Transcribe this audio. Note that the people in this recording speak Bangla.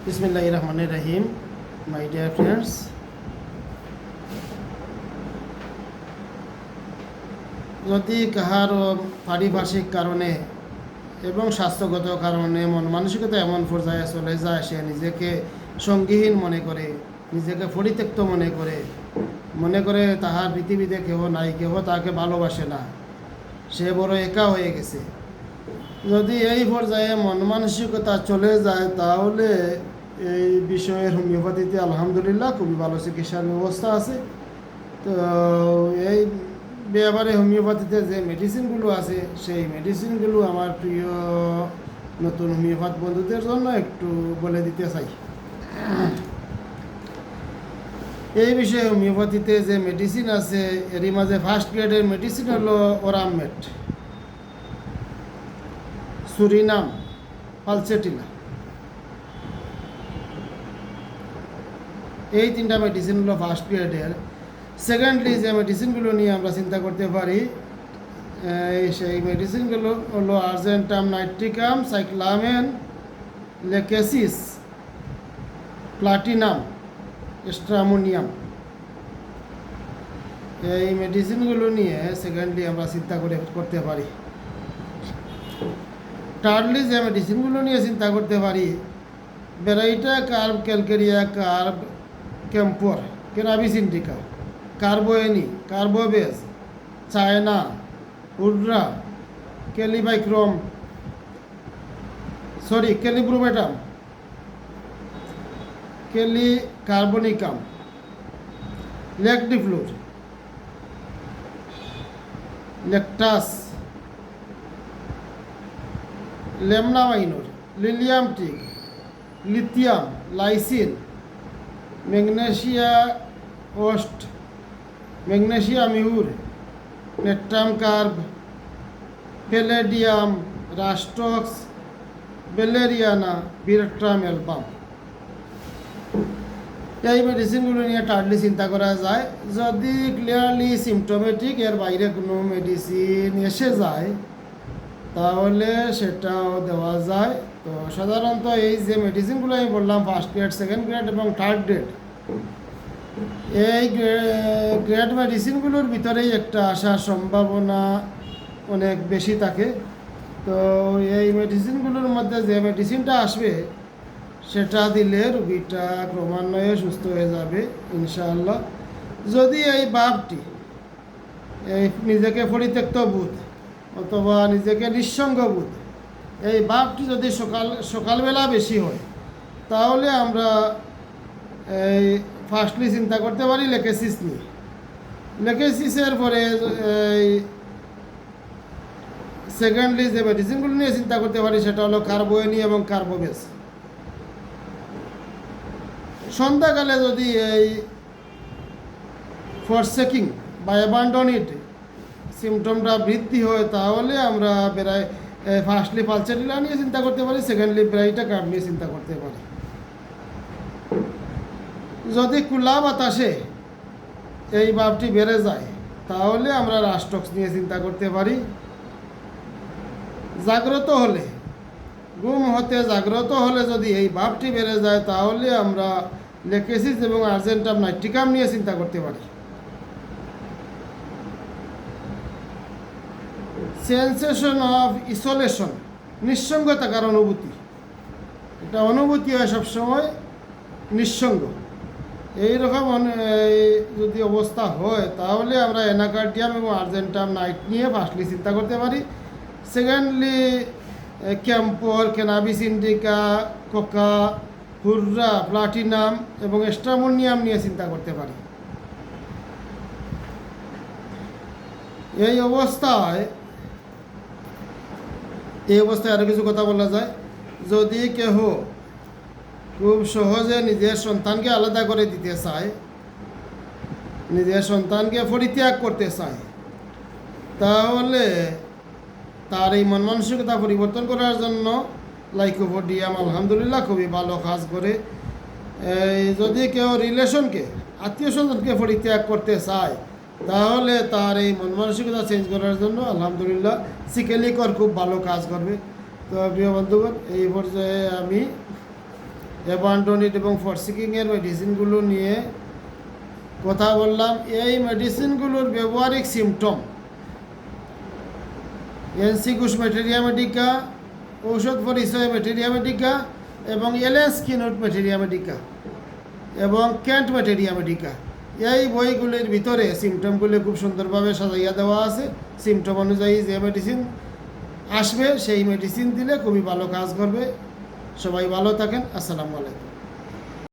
বিসমিল্লাহির রহমানির রহিম। মাই ডিয়ার ফ্রেন্ডস, যদি কাহারও পারিভাষিক কারণে এবং স্বাস্থ্যগত কারণে মন মানসিকতা এমন পর্যায়ে চলে যায়, সে নিজেকে সঙ্গীহীন মনে করে, নিজেকে পরিত্যক্ত মনে করে তাহার পৃথিবীতে কেহ নাই, কেহ তাকে ভালোবাসে না, সে বড় একা হয়ে গেছে। যদি এই পর্যায়ে মন মানসিকতা চলে যায়, তাহলে এই বিষয়ের হোমিওপ্যাথিতে আলহামদুলিল্লাহ খুবই ভালো চিকিৎসার ব্যবস্থা আছে। তো এই ব্যাপারে হোমিওপ্যাথিতে যে মেডিসিনগুলো আছে, সেই মেডিসিনগুলো আমার প্রিয় নতুন হোমিওপ্যাথ বন্ধুদের জন্য একটু বলে দিতে চাই। এই বিষয়ে হোমিওপ্যাথিতে যে মেডিসিন আছে, এরই মাঝে ফার্স্ট গ্রেডের মেডিসিন হলো ওরামমেট, সুরিনাম, পালসেটিনা। এই তিনটা মেডিসিন হলো ফার্স্ট গ্রেডের। সেকেন্ডলি যে মেডিসিনগুলো নিয়ে আমরা চিন্তা করতে পারি, সেই মেডিসিনগুলো হলো Argentum nitricum, cyclamen, Lachesis, platinum, stramonium. এই মেডিসিনগুলো নিয়ে সেকেন্ডলি আমরা চিন্তা করতে পারি। থার্ডলি যে মেডিসিনগুলো নিয়ে চিন্তা করতে পারি, baryta carb, calcarea carb, camphor, cannabis indica, কার্বোয়েনি, কার্বোবেজ, চায়না, উড্রা, ক্যালিব্রোমেটাম, ক্যালিকার্বনিকাম, লেকডিফ্লুর, লেকটাস, লেমনামাইনোর, লিলিয়াম টিক, লিথিয়াম, লাইসিন, ম্যাগনেসিয়া ওস্ট, magnesia mur, natrum carb, palladium, rhus tox, valeriana, veratrum album. এই মেডিসিনগুলো নিয়ে টার্ডলি চিন্তা করা যায়। যদি ক্লিয়ারলি সিমটোমেটিক, এর বাইরে কোনো মেডিসিন এসে যায়, তাহলে সেটাও দেওয়া যায়। তো সাধারণত এই যে মেডিসিনগুলো আমি বললাম, ফার্স্ট গ্রেড, সেকেন্ড গ্রেড এবং থার্ড গ্রেড, এই গ্রেড মেডিসিনগুলোর ভিতরেই একটা আসার সম্ভাবনা অনেক বেশি থাকে। তো এই মেডিসিনগুলোর মধ্যে যে মেডিসিনটা আসবে, সেটা দিলে রোগীটা ক্রমান্বয়ে সুস্থ হয়ে যাবে ইনশাআল্লাহ। যদি এই ভাবটি, এই নিজেকে পরিত্যক্ত বোধ অথবা নিজেকে নিঃসঙ্গ বোধ, এই ভাবটি যদি সকালবেলা বেশি হয়, তাহলে আমরা এই ফার্স্টলি চিন্তা করতে পারি লেকেসিস নিয়ে। লেকেসিসের পরে এই সেকেন্ডলি যে মেডিসিনগুলো নিয়ে চিন্তা করতে পারি, সেটা হলো কার্বোয়েনি এবং কার্বোবেজ। সন্ধ্যাকালে যদি এই ফরসেকিং বা অ্যাবান্ডনিড সিমটমটা বৃদ্ধি হয়, তাহলে আমরা ফার্স্টলি পালসেটিনা নিয়ে চিন্তা করতে পারি, সেকেন্ডলি ব্রাইটা কার্ব নিয়ে চিন্তা করতে পারি। যদি খোলা বাতাসে এই ভাবটি বেড়ে যায়, তাহলে আমরা রাস্টক্স নিয়ে চিন্তা করতে পারি। জাগ্রত হলে, ঘুম হতে জাগ্রত হলে যদি এই ভাবটি বেড়ে যায়, তাহলে আমরা লেকেসিস এবং আর্জেন্টাম নাইট্রিকাম নিয়ে চিন্তা করতে পারি। সেন্সেশন অফ ইসোলেশন, নিঃসঙ্গতাকার অনুভূতি, এটা অনুভূতি হয় সবসময় নিঃসঙ্গ। এইরকম যদি অবস্থা হয়, তাহলে আমরা অ্যানাকার্ডিয়াম এবং আর্জেন্টাম নাইট নিয়ে ফার্স্টলি চিন্তা করতে পারি। Secondly camphor, cannabis indica, coca, হুররা, প্লাটিনাম এবং স্ট্রামোনিয়াম নিয়ে চিন্তা করতে পারি। এই অবস্থায় আরও কিছু কথা বলা যায়। যদি কেহ খুব সহজে নিজের সন্তানকে আলাদা করে দিতে চায়, নিজের সন্তানকে পরিত্যাগ করতে চায়, তাহলে তার এই মন মানসিকতা পরিবর্তন করার জন্য লাইকোপোডিয়াম আলহামদুলিল্লাহ খুবই ভালো কাজ করে। যদি কেউ রিলেশনকে, আত্মীয় স্বজনকে পরিত্যাগ করতে চায়, তাহলে তার এই মন মানসিকতা চেঞ্জ করার জন্য আলহামদুলিল্লাহ সিকেলিকর খুব ভালো কাজ করবে। তো প্রিয় বন্ধুগণ, এই পর্যায়ে আমি অ্যাবান্ডনিট এবং ফরসিকিংয়ের মেডিসিনগুলো নিয়ে কথা বললাম। এই মেডিসিনগুলোর ব্যবহারিক সিমটম এনসিকুশ ম্যাটেরিয়া মেডিকা, ঔষধ পরিচয় ম্যাটেরিয়া মেডিকা এবং এলেন স্কিনুট ম্যাটেরিয়া মেডিকা এবং ক্যান্ট ম্যাটেরিয়া মেডিকা, এই বইগুলির ভিতরে সিমটমগুলি খুব সুন্দরভাবে সাজাইয়া দেওয়া আছে। সিমটম অনুযায়ী যে মেডিসিন আসবে সেই মেডিসিন দিলে খুবই ভালো কাজ করবে। সবাই ভালো থাকেন। আসসালামু আলাইকুম।